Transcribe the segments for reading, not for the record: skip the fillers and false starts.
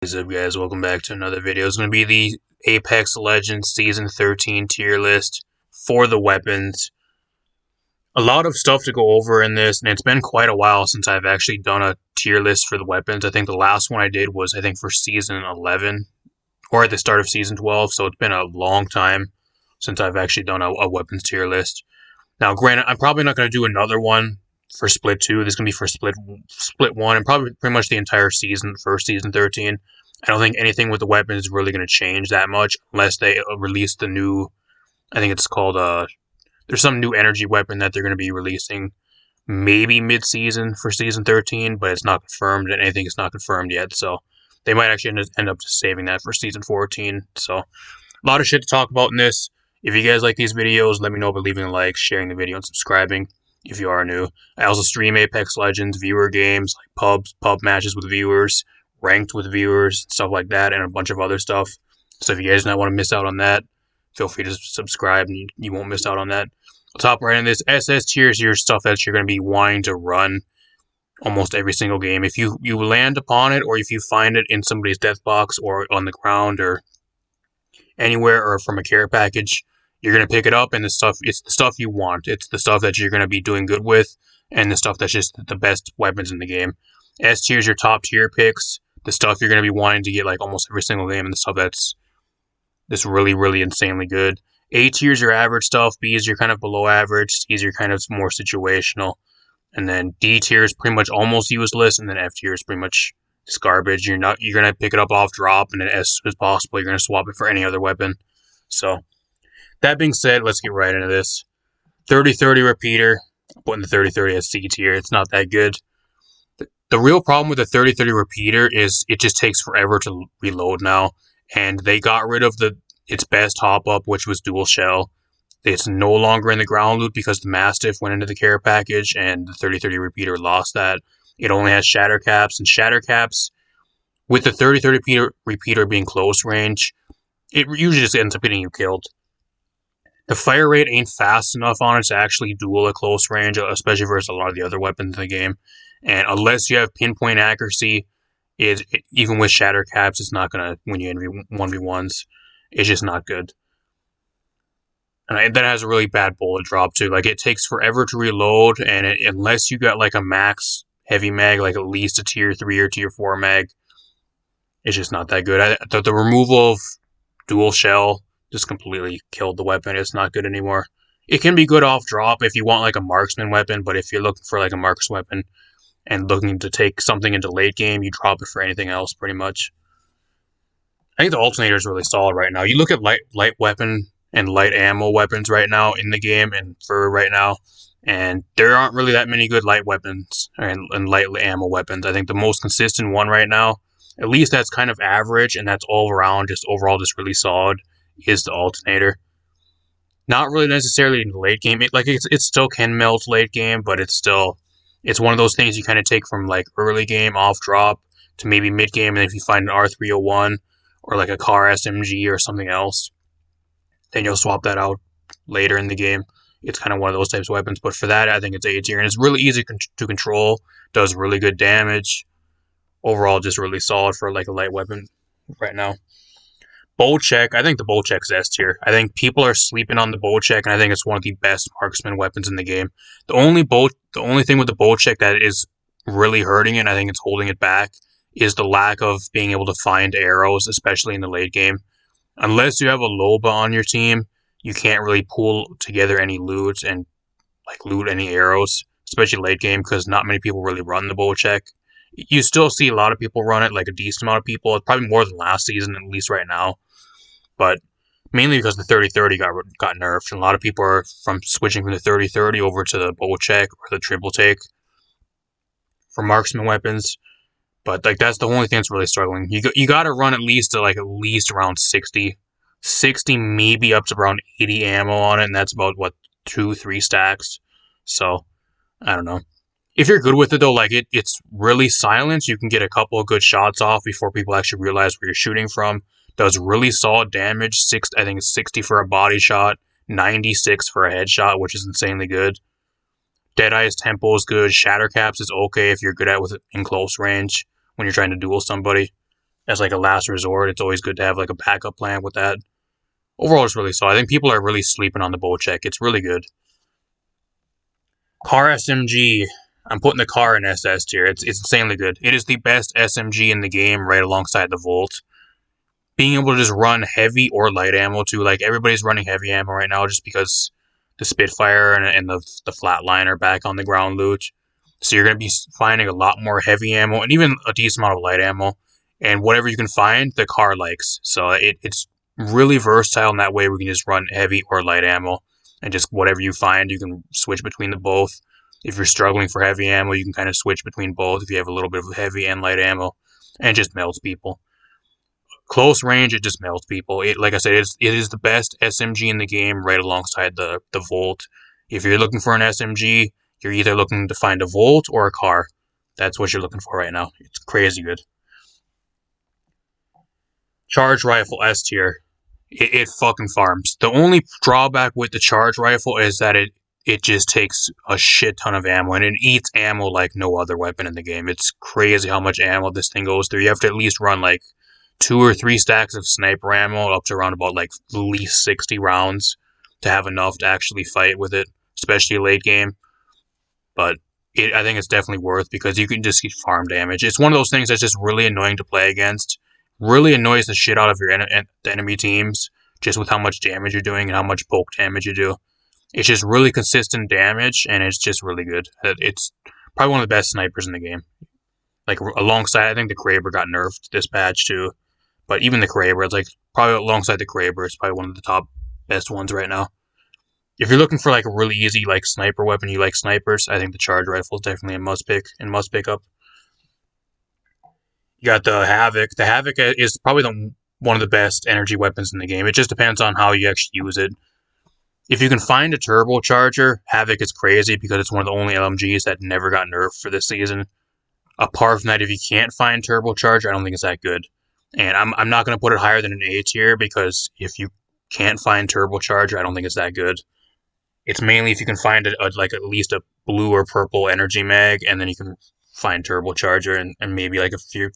What's up, guys? Welcome back to another video. It's going to be the Apex Legends Season 13 tier list for the weapons. A lot of stuff to go over in this, and it's been quite a while since I've actually done a tier list for the weapons. I think the last one I did was, for Season 11, or at the start of Season 12, so it's been a long time since I've actually done a weapons tier list. Now, granted, I'm probably not going to do another one for Split 2. This is going to be for Split 1 and probably pretty much the entire season for Season 13. I don't think anything with the weapons is really going to change that much unless they release the new, I think it's called, there's some new energy weapon that they're going to be releasing maybe mid-season for Season 13, but it's not confirmed, and anything is not confirmed yet, so they might actually end up just saving that for Season 14. So, a lot of shit to talk about in this. If you guys like these videos, let me know by leaving a like, sharing the video, and subscribing if you are new. I also stream Apex Legends, viewer games, like pub matches with viewers, ranked with viewers, stuff like that, and a bunch of other stuff. So if you guys don't want to miss out on that, feel free to subscribe and you won't miss out on that. Top right in this, SS tier is your stuff that you're going to be wanting to run almost every single game. If you land upon it, or if you find it in somebody's death box or on the ground or anywhere or from a care package, you're going to pick it up, and it's the stuff you want. It's the stuff that you're going to be doing good with, and the stuff that's just the best weapons in the game. S tier is your top tier picks, the stuff you're going to be wanting to get like almost every single game, and the stuff that's really, really insanely good. A tier is your average stuff, B is your kind of below average, C is your kind of more situational, and then D tier is pretty much almost useless, and then F tier is pretty much just garbage. You're gonna pick it up off drop, and then as soon as possible, you're gonna swap it for any other weapon. So, that being said, let's get right into this. 30-30 repeater. I'm putting the 30-30 as C tier. It's not that good. The real problem with the 30-30 repeater is it just takes forever to reload now, and they got rid of its best hop-up, which was dual shell. It's no longer in the ground loot because the Mastiff went into the care package, and the 30-30 repeater lost that. It only has shatter caps, and shatter caps, with the 30-30 repeater being close range, it usually just ends up getting you killed. The fire rate ain't fast enough on it to actually duel at close range, especially versus a lot of the other weapons in the game. And unless you have pinpoint accuracy, even with shatter caps, it's not going to win you in 1v1s. It's just not good. And that has a really bad bullet drop too. Like, it takes forever to reload, and unless you got like a max heavy mag, like at least a tier 3 or tier 4 mag, it's just not that good. The removal of dual shell just completely killed the weapon. It's not good anymore. It can be good off drop if you want like a marksman weapon, but if you're looking for like a marks weapon and looking to take something into late game, you drop it for anything else pretty much. I think the Alternator is really solid right now. You look at light weapon and light ammo weapons right now in the game and for right now, and there aren't really that many good light weapons and light ammo weapons. I think the most consistent one right now, at least that's kind of average and that's all around just overall just really solid, is the Alternator. Not really necessarily in the late game. It still can melt late game, but it's one of those things you kind of take from like early game off drop to maybe mid game, and if you find an R301 or like a car SMG or something else, then you'll swap that out later in the game. It's kind of one of those types of weapons, but for that, I think it's A tier, and it's really easy to control, does really good damage. Overall, just really solid for like a light weapon right now. Bow check, I think the bow check is S tier. I think people are sleeping on the bow check, and I think it's one of the best marksman weapons in the game. The only thing with the bow check that is really hurting it, and I think it's holding it back, is the lack of being able to find arrows, especially in the late game. Unless you have a Loba on your team, you can't really pull together any loot and like loot any arrows, especially late game, because not many people really run the bow check. You still see a lot of people run it, like a decent amount of people. It's probably more than last season, at least right now. But mainly because the 30-30 got nerfed, and a lot of people are switching from the 30-30 over to the bow check or the triple take for marksman weapons. But like, that's the only thing that's really struggling. You got to run at least around 60, maybe up to around 80 ammo on it, and that's about what 2-3 stacks. So I don't know. If you're good with it though, like it's really silent. You can get a couple of good shots off before people actually realize where you're shooting from. Does really solid damage. I think it's 60 for a body shot, 96 for a headshot, which is insanely good. Deadeye's tempo is good. Shatter caps is okay if you're good at with it in close range when you're trying to duel somebody. as like a last resort. It's always good to have like a backup plan with that. Overall, it's really solid. I think people are really sleeping on the Bocek. It's really good. Car SMG. I'm putting the car in SS tier. It's insanely good. It is the best SMG in the game, right alongside the Volt. Being able to just run heavy or light ammo too. Like everybody's running heavy ammo right now, just because the Spitfire and the Flatline are back on the ground loot. So you're going to be finding a lot more heavy ammo and even a decent amount of light ammo. And whatever you can find, the car likes. So it's really versatile in that way. We can just run heavy or light ammo. And just whatever you find, you can switch between the both. If you're struggling for heavy ammo, you can kind of switch between both if you have a little bit of heavy and light ammo. And it just melts people. Close range, it just melts people. Like I said, it is the best SMG in the game, right alongside the Volt. If you're looking for an SMG, you're either looking to find a Volt or a car. That's what you're looking for right now. It's crazy good. Charge Rifle S tier. It fucking farms. The only drawback with the Charge Rifle is that it just takes a shit ton of ammo, and it eats ammo like no other weapon in the game. It's crazy how much ammo this thing goes through. You have to at least run like 2 or 3 stacks of sniper ammo up to around about like at least 60 rounds to have enough to actually fight with it, especially late game. But I think it's definitely worth, because you can just get farm damage. It's one of those things that's just really annoying to play against. Really annoys the shit out of your the enemy teams, just with how much damage you're doing and how much poke damage you do. It's just really consistent damage, and it's just really good. It's probably one of the best snipers in the game. Like, alongside, I think the Craver got nerfed this patch too. But even the Craver, it's like, probably alongside the Craver, it's probably one of the top best ones right now. If you're looking for like a really easy like sniper weapon, you like snipers, I think the Charge Rifle is definitely a must pick and must pick up. You got the Havoc. The Havoc is probably one of the best energy weapons in the game. It just depends on how you actually use it. If you can find a turbocharger, Havoc is crazy, because it's one of the only LMGs that never got nerfed for this season. Apart from that, if you can't find turbocharger, I don't think it's that good. And I'm not going to put it higher than an A tier, because if you can't find turbocharger, I don't think it's that good. It's mainly if you can find like at least a blue or purple energy mag, and then you can find turbocharger and maybe like a few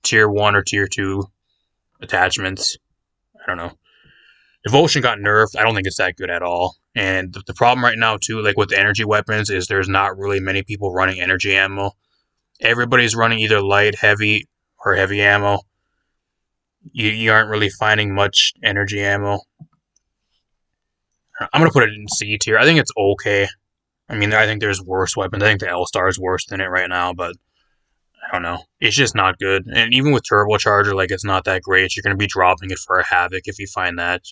tier 1 or tier 2 attachments. I don't know. Devotion got nerfed. I don't think it's that good at all. And the problem right now too, like with energy weapons, is there's not really many people running energy ammo. Everybody's running either light, heavy, or heavy ammo. You aren't really finding much energy ammo. I'm going to put it in C tier. I think it's okay. I mean, I think there's worse weapons. I think the L-Star is worse than it right now, but I don't know. It's just not good. And even with turbocharger, like, it's not that great. You're going to be dropping it for a Havoc if you find that.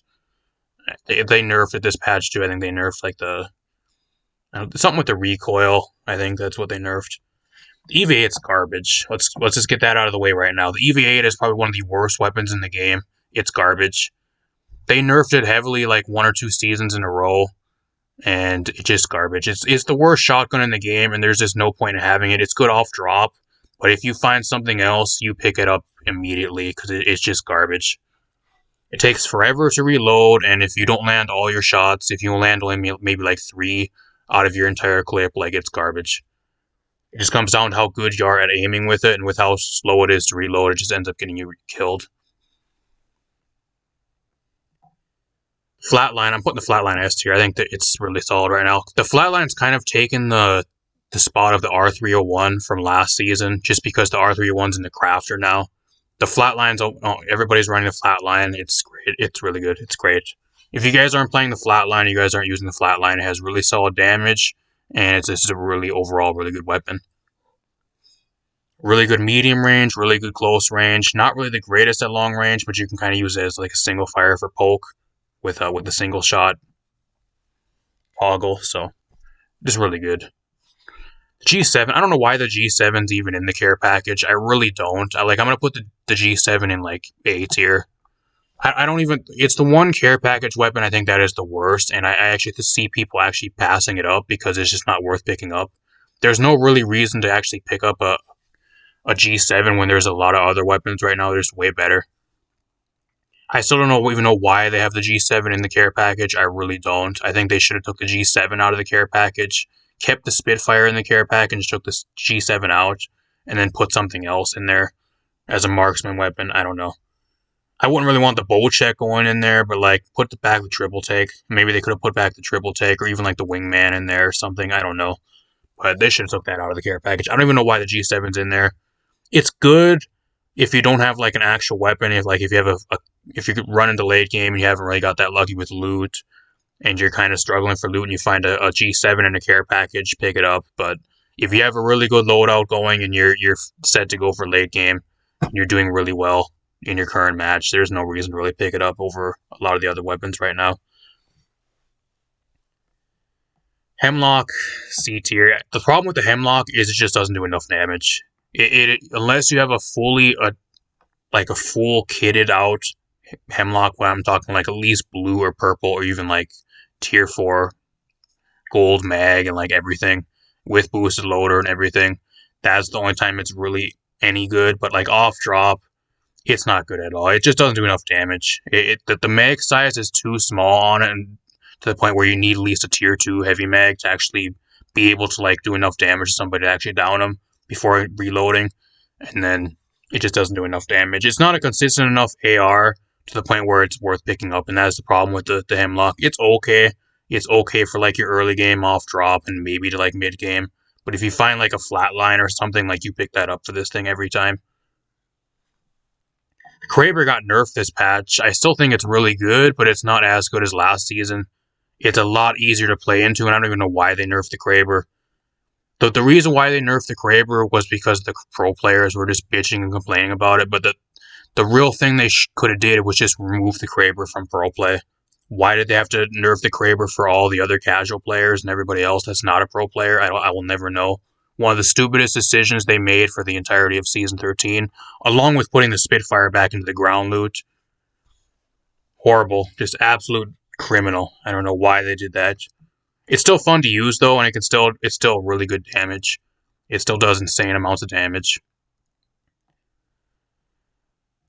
They nerfed it this patch too. I think they nerfed like something with the recoil. I think that's what they nerfed. The EV8's garbage. Let's just get that out of the way right now. The EV8 is probably one of the worst weapons in the game. It's garbage. They nerfed it heavily like 1 or 2 seasons in a row, and it's just garbage. It's the worst shotgun in the game, and there's just no point in having it. It's good off drop, but if you find something else, you pick it up immediately, because it's just garbage. It takes forever to reload, and if you don't land all your shots, if you land only maybe like 3 out of your entire clip, like, it's garbage. It just comes down to how good you are at aiming with it, and with how slow it is to reload, it just ends up getting you killed. Flatline, I'm putting the Flatline S tier. I think that it's really solid right now. The Flatline's kind of taken the spot of the R301 from last season, just because the R301's in the crafter now. The Flatline's, everybody's running the Flatline. It's great. It's really good. It's great. If you guys aren't playing the Flatline, you guys aren't using the Flatline. It has really solid damage, and it's just a really, overall, really good weapon. Really good medium range, really good close range. Not really the greatest at long range, but you can kind of use it as like a single fire for poke with the single shot toggle. So just really good. G7, I don't know why the G7's even in the care package. I really don't. I'm gonna put the G7 in like A tier. I don't even. It's the one care package weapon I think that is the worst, and I actually see people actually passing it up because it's just not worth picking up. There's no really reason to actually pick up a G7 when there's a lot of other weapons right now. They're just way better. I still don't even know why they have the G7 in the care package. I really don't. I think they should have took the G7 out of the care package, kept the Spitfire in the care package, took the G7 out, and then put something else in there. as a marksman weapon. I don't know. I wouldn't really want the bow check going in there, but like put back the triple take. Maybe they could have put back the triple take or even like the wingman in there or something. I don't know. But they should have took that out of the care package. I don't even know why the G7's in there. It's good if you don't have like an actual weapon. If you have if you run into late game and you haven't really got that lucky with loot and you're kind of struggling for loot and you find a G7 in a care package, pick it up. But if you have a really good loadout going and you're set to go for late game and you're doing really well in your current match, there's no reason to really pick it up over a lot of the other weapons right now. Hemlock, C tier. The problem with the Hemlock is it just doesn't do enough damage. Unless you have a full kitted out Hemlock, when I'm talking like at least blue or purple or even like tier 4 gold mag and like everything with boosted loader and everything, that's the only time it's really any good. But like off drop, it's not good at all. It just doesn't do enough damage. The mag size is too small on it, and to the point where you need at least a tier 2 heavy mag to actually be able to like do enough damage to somebody to actually down them before reloading, and then it just doesn't do enough damage. It's not a consistent enough AR to the point where it's worth picking up, and that's the problem with the Hemlock. It's okay. It's okay for like your early game off drop and maybe to like mid game, but if you find like a flatline or something, like you pick that up for this thing every time. Craver got nerfed this patch. I still think it's really good, but it's not as good as last season. It's a lot easier to play into, and I don't even know why they nerfed the Craver. The reason why they nerfed the Craver was because the pro players were just bitching and complaining about it, but the real thing they could have did was just remove the Craver from pro play. Why did they have to nerf the Craver for all the other casual players and everybody else that's not a pro player? I will never know. One of the stupidest decisions they made for the entirety of Season 13, along with putting the Spitfire back into the ground loot. Horrible. Just absolute criminal. I don't know why they did that. It's still fun to use though, and it's still really good damage. It still does insane amounts of damage.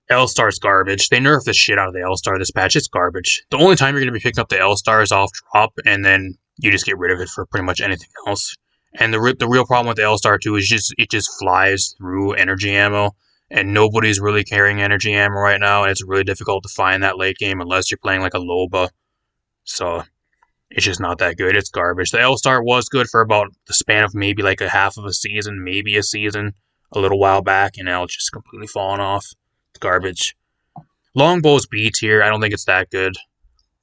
L-Star's garbage. They nerfed the shit out of the L-Star this patch. It's garbage. The only time you're going to be picking up the L-Star is off drop, and then you just get rid of it for pretty much anything else. And the real problem with the L-Star too is it just flies through energy ammo, and nobody's really carrying energy ammo right now, and it's really difficult to find that late game unless you're playing like a Loba. So it's just not that good. It's garbage. The L-Star was good for about the span of maybe like a half of a season, maybe a season, a little while back, and now it's just completely fallen off. It's garbage. Longbow's B tier. I don't think it's that good.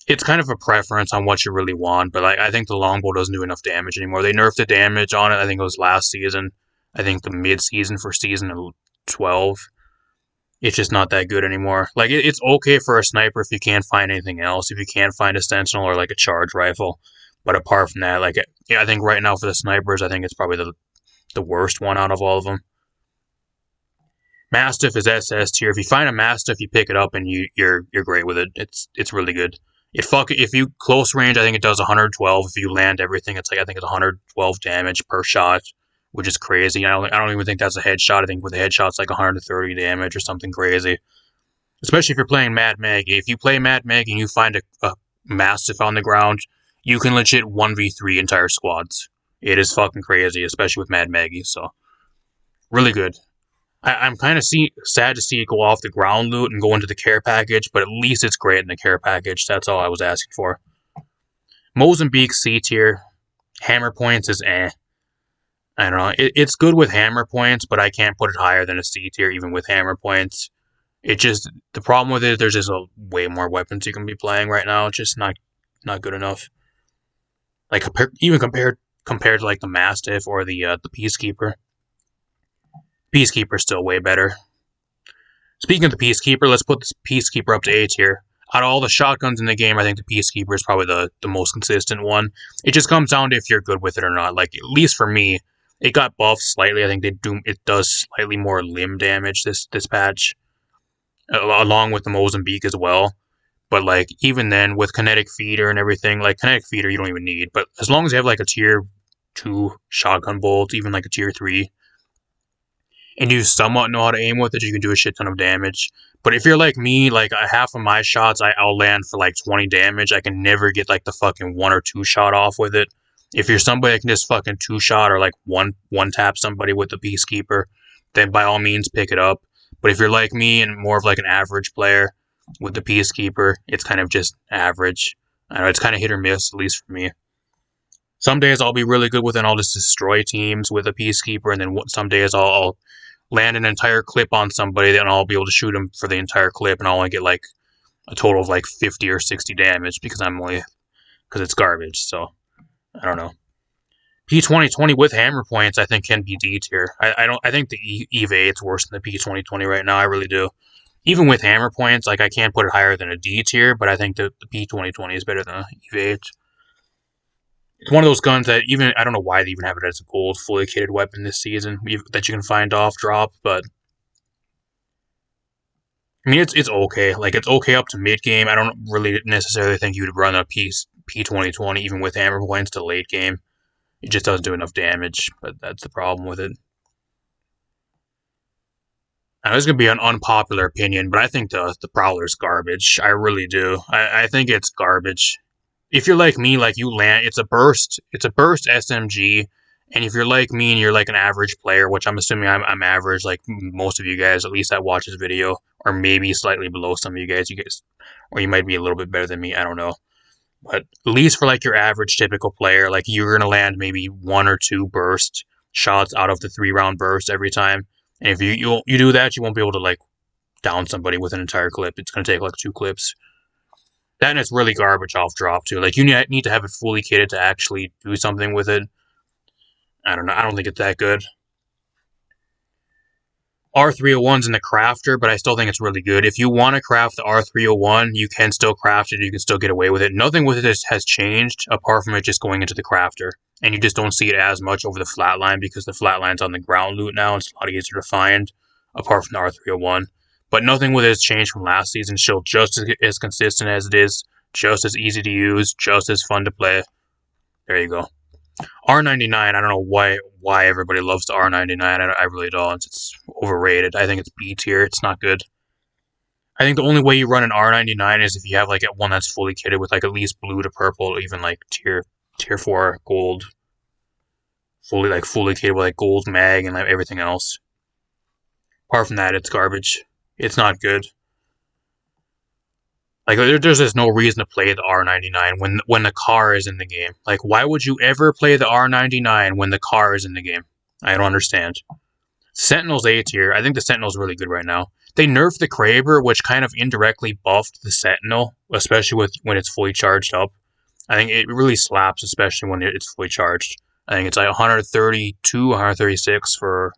It's kind of a preference on what you really want, but I think the longbow doesn't do enough damage anymore. They nerfed the damage on it. I think it was last season. I think the mid-season for season 12. It's just not that good anymore. Like, it's okay for a sniper if you can't find anything else. If you can't find a Sentinel or like a charge rifle. But apart from that, like, yeah, I think right now for the snipers, I think it's probably the worst one out of all of them. Mastiff is SS tier. If you find a Mastiff, you pick it up and you're great with it. It's really good. If you close range, I think it does 112. If you land everything, I think it's 112 damage per shot, which is crazy. I don't even think that's a headshot. I think with a headshot, it's like 130 damage or something crazy. Especially if you're playing Mad Mag. If you play Mad Mag and you find a Mastiff on the ground, you can legit 1v3 entire squads. It is fucking crazy, especially with Mad Maggie. So really good. I'm kind of sad to see it go off the ground loot and go into the care package, but at least it's great in the care package. That's all I was asking for. Mozambique C tier. Hammer points is eh. I don't know. It's good with hammer points, but I can't put it higher than a C tier even with hammer points. The problem with it, there's just way more weapons you can be playing right now. It's just not good enough. Like even compared to like the Mastiff or the Peacekeeper. Peacekeeper is still way better. Speaking of the Peacekeeper, let's put this Peacekeeper up to A tier. Out of all the shotguns in the game, I think the Peacekeeper is probably the most consistent one. It just comes down to if you're good with it or not. Like, at least for me, it got buffed slightly. I think it does slightly more limb damage this patch, along with the Mozambique as well. But like, even then, with kinetic feeder and everything, like kinetic feeder you don't even need. But as long as you have like a tier 2 shotgun bolt, even like a tier 3, and you somewhat know how to aim with it, you can do a shit ton of damage. But if you're like me, like half of my shots, I'll land for like 20 damage. I can never get like the fucking 1 or 2 shot off with it. If you're somebody that can just fucking 2 shot or like one tap somebody with the Peacekeeper, then by all means pick it up. But if you're like me and more of like an average player with the Peacekeeper, it's kind of just average. I know it's kind of hit or miss, at least for me. Some days I'll be really good with it and I'll just destroy teams with a Peacekeeper, and then some days I'll land an entire clip on somebody and I'll be able to shoot them for the entire clip, and I'll only get like a total of like 50 or 60 damage because it's garbage. So I don't know. P2020 with hammer points I think can be D tier. I think the EVA it's worse than the P2020 right now. I really do. Even with hammer points, like I can't put it higher than a D tier, but I think the P2020 is better than a EVA. It's one of those guns that even I don't know why they even have it as a gold fully kitted weapon this season that you can find off drop, but I mean it's okay. Like it's okay up to mid game. I don't really necessarily think you would run a P2020 even with hammer points to late game. It just doesn't do enough damage, but that's the problem with it. Now, this is going to be an unpopular opinion, but I think the Prowler's garbage. I really do. I think it's garbage. If you're like me, like you land, it's a burst SMG, and if you're like me and you're like an average player, which I'm assuming I'm average, like most of you guys, at least that watch this video, or maybe slightly below some of you guys, or you might be a little bit better than me, I don't know. But at least for like your average typical player, like you're going to land maybe 1 or 2 burst shots out of the 3-round burst every time. And if you do that, you won't be able to like down somebody with an entire clip. It's going to take like 2 clips. That and it's really garbage off drop too. Like you need to have it fully kitted to actually do something with it. I don't know. I don't think it's that good. R301's in the crafter, but I still think it's really good. If you want to craft the R301, you can still craft it. You can still get away with it. Nothing with it has changed apart from it just going into the crafter. And you just don't see it as much over the flatline because the flatline's on the ground loot now. It's a lot easier to find apart from the R301. But nothing with it has changed from last season. It's still just as consistent as it is, just as easy to use, just as fun to play. There you go. R99, I don't know why everybody loves the R99. I really don't. It's overrated. I think it's B tier. It's not good. I think the only way you run an R99 is if you have like one that's fully kitted with like at least blue to purple, or even like tier 4 gold. Fully kitted with like gold mag and like everything else. Apart from that, it's garbage. It's not good. Like, there's just no reason to play the R99 when the car is in the game. Like, why would you ever play the R99 when the car is in the game? I don't understand. Sentinel's A tier. I think the Sentinel's really good right now. They nerfed the Craver, which kind of indirectly buffed the Sentinel, especially when it's fully charged up. I think it really slaps, especially when it's fully charged. I think it's like 132, 136 or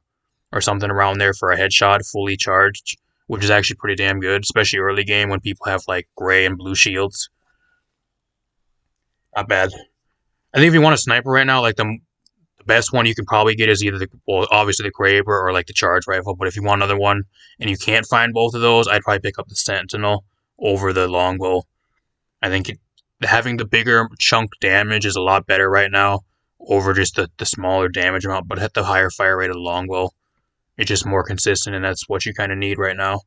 something around there for a headshot fully charged, which is actually pretty damn good, especially early game when people have like gray and blue shields. Not bad. I think if you want a sniper right now, like the best one you can probably get is either obviously the Craver or like the charge rifle. But if you want another one and you can't find both of those, I'd probably pick up the Sentinel over the longbow. I think having the bigger chunk damage is a lot better right now over just the smaller damage amount, but at the higher fire rate of the longbow. It's just more consistent, and that's what you kind of need right now.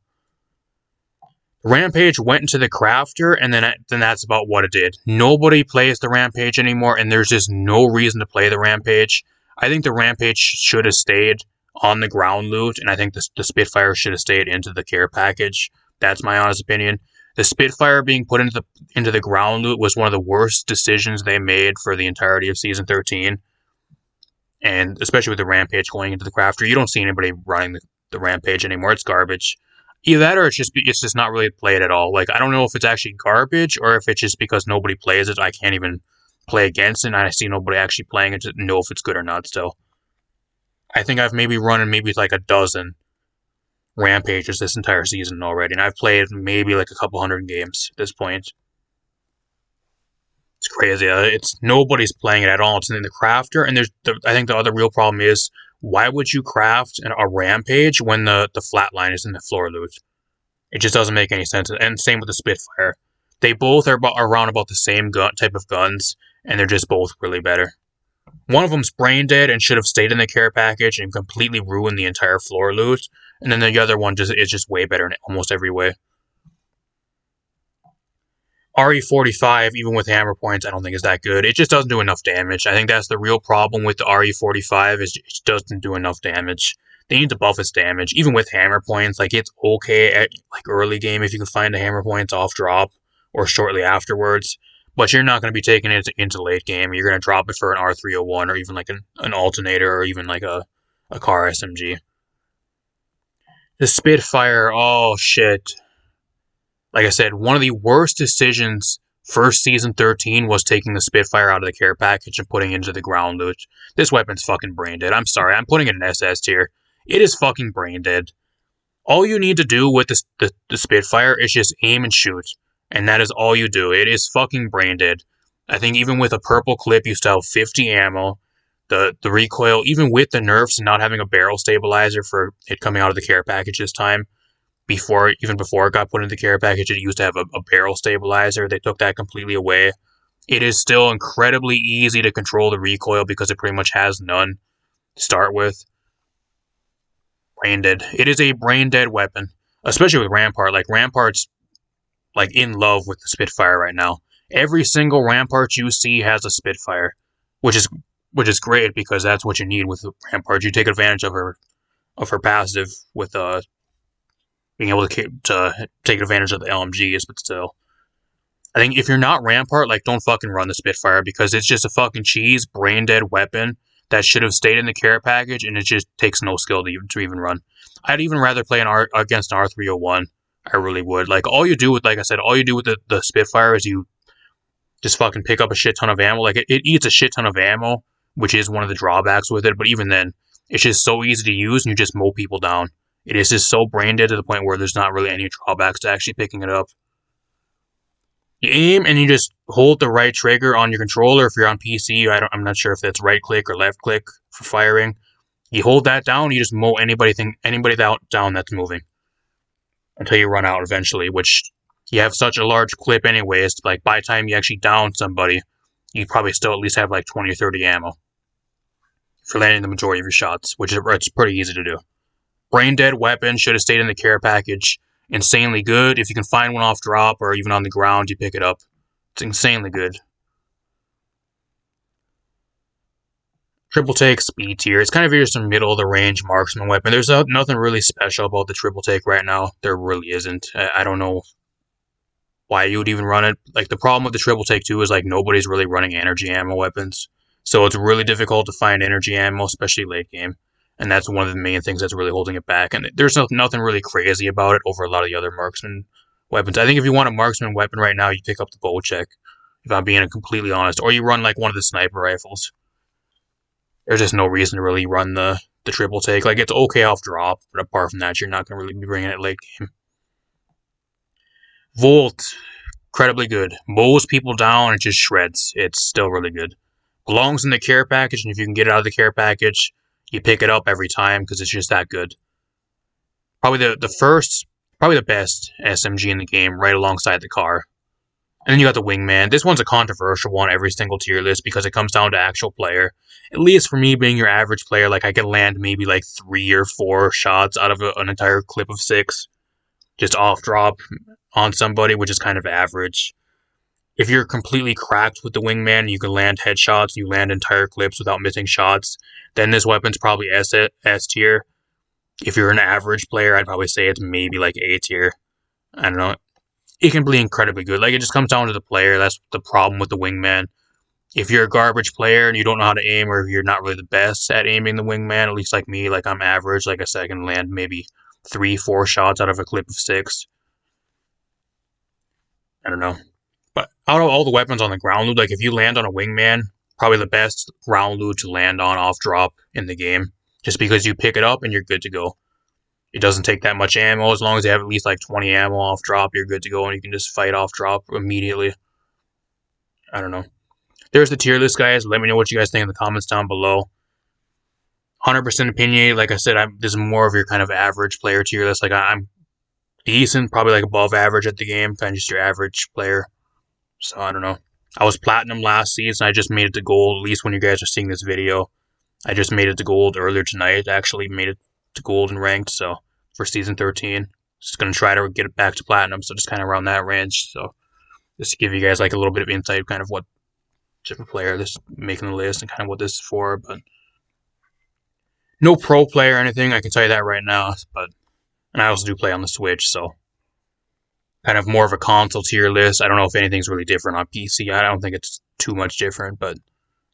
Rampage went into the crafter, and then that's about what it did. Nobody plays the Rampage anymore, and there's just no reason to play the Rampage. I think the Rampage should have stayed on the ground loot, and I think the Spitfire should have stayed into the care package. That's my honest opinion. The Spitfire being put into the ground loot was one of the worst decisions they made for the entirety of Season 13. And especially with the Rampage going into the crafter, you don't see anybody running the Rampage anymore. It's garbage. Either that or it's just not really played at all. Like, I don't know if it's actually garbage or if it's just because nobody plays it. I can't even play against it, and I see nobody actually playing it to know if it's good or not still. I think I've maybe run like a dozen Rampages this entire season already, and I've played maybe like a couple hundred games at this point. It's crazy. Nobody's playing it at all. It's in the crafter, and I think the other real problem is why would you craft a Rampage when the flatline is in the floor loot? It just doesn't make any sense. And same with the Spitfire. They both are around about the same type of guns, and they're just both really better. One of them's brain dead and should have stayed in the care package and completely ruined the entire floor loot, and then the other one is just way better in almost every way. RE45, even with hammer points, I don't think is that good. It just doesn't do enough damage. I think that's the real problem with the RE45 is it just doesn't do enough damage. they need to buff its damage, even with hammer points. Like, it's okay at like early game if you can find the hammer points off drop or shortly afterwards, but you're not going to be taking it into late game. You're going to drop it for an R301 or even like an Alternator or even like a car SMG. The Spitfire, oh shit. Like I said, one of the worst decisions for Season 13 was taking the Spitfire out of the care package and putting it into the ground loot. This weapon's fucking brain dead. I'm sorry, I'm putting it in SS tier. It is fucking brain dead. All you need to do with the Spitfire is just aim and shoot. And that is all you do. It is fucking brain dead. I think even with a purple clip, you still have 50 ammo. The recoil, even with the nerfs and not having a barrel stabilizer for it coming out of the care package this time, even before it got put into the care package, it used to have a barrel stabilizer. They took that completely away. It is still incredibly easy to control the recoil because it pretty much has none to start with. Brain dead. It is a brain dead weapon, especially with Rampart. Like, Rampart's like in love with the Spitfire right now. Every single Rampart you see has a Spitfire, which is great because that's what you need with Rampart. You take advantage of her passive with being able to take advantage of the LMGs, but still. I think if you're not Rampart, like, don't fucking run the Spitfire because it's just a fucking cheese, brain dead weapon that should have stayed in the care package, and it just takes no skill to even run. I'd even rather play against an R301. I really would. Like, all you do with the Spitfire is you just fucking pick up a shit ton of ammo. Like, it eats a shit ton of ammo, which is one of the drawbacks with it, but even then, it's just so easy to use, and you just mow people down. It is just so brain dead to the point where there's not really any drawbacks to actually picking it up. You aim and you just hold the right trigger on your controller. If you're on PC, I'm not sure if that's right click or left click for firing. You hold that down, you just mow anybody down that's moving until you run out eventually. Which you have such a large clip anyways. Like, by the time you actually down somebody, you probably still at least have like 20 or 30 ammo for landing the majority of your shots, which it's pretty easy to do. Brain dead weapon, should have stayed in the care package. Insanely good. If you can find one off drop or even on the ground, you pick it up. It's insanely good. Triple take, speed tier. It's kind of just a middle of the range marksman weapon. There's nothing really special about the triple take right now. There really isn't. I don't know why you would even run it. Like, the problem with the triple take too is like nobody's really running energy ammo weapons. So it's really difficult to find energy ammo, especially late game. And that's one of the main things that's really holding it back. And there's nothing really crazy about it over a lot of the other marksman weapons. I think if you want a marksman weapon right now, you pick up the bow check, if I'm being completely honest. Or you run like one of the sniper rifles. There's just no reason to really run the triple take. Like, it's okay off drop, but apart from that, you're not going to really be bringing it late game. Volt, incredibly good. Mows people down, it just shreds. It's still really good. Belongs in the care package, and if you can get it out of the care package, you pick it up every time because it's just that good. Probably the best SMG in the game, right alongside the car. And then you got the Wingman. This one's a controversial one every single tier list because it comes down to actual player. At least for me, being your average player, like, I can land maybe like 3 or 4 shots out of an entire clip of 6. Just off drop on somebody, which is kind of average. If you're completely cracked with the Wingman, you can land headshots, you land entire clips without missing shots, then this weapon's probably S tier. If you're an average player, I'd probably say it's maybe like A tier. I don't know. It can be incredibly good. Like, it just comes down to the player. That's the problem with the Wingman. If you're a garbage player and you don't know how to aim, or if you're not really the best at aiming the Wingman, at least like me, like, I'm average. Like I said, I can land maybe 3-4 shots out of a clip of 6. I don't know. But out of all the weapons on the ground loot, like, if you land on a Wingman, probably the best ground loot to land on off drop in the game. Just because you pick it up and you're good to go. It doesn't take that much ammo. As long as you have at least like 20 ammo off drop, you're good to go, and you can just fight off drop immediately. I don't know. There's the tier list, guys. Let me know what you guys think in the comments down below. 100% opinionated. Like I said, this is more of your kind of average player tier list. Like, I'm decent, probably like above average at the game, kind of just your average player. So I don't know. I was platinum last season. I just made it to gold, at least when you guys are seeing this video. I just made it to gold earlier tonight. I actually made it to gold and ranked, so for season 13. Just going to try to get it back to platinum, so just kind of around that range. So just to give you guys like a little bit of insight, kind of what type of player this is making the list and kind of what this is for. But No pro player or anything, I can tell you that right now. And I also do play on the Switch, so kind of more of a console tier list. I don't know if anything's really different on PC. I don't think it's too much different, but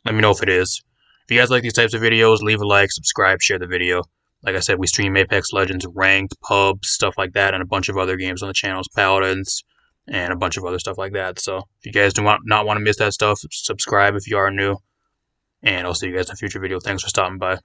let me know if it is. If you guys like these types of videos, leave a like, subscribe, share the video. Like I said, we stream Apex Legends, ranked, pubs, stuff like that, and a bunch of other games on the channels, Paladins, and a bunch of other stuff like that. So if you guys do not want to miss that stuff, subscribe if you are new. And I'll see you guys in a future video. Thanks for stopping by.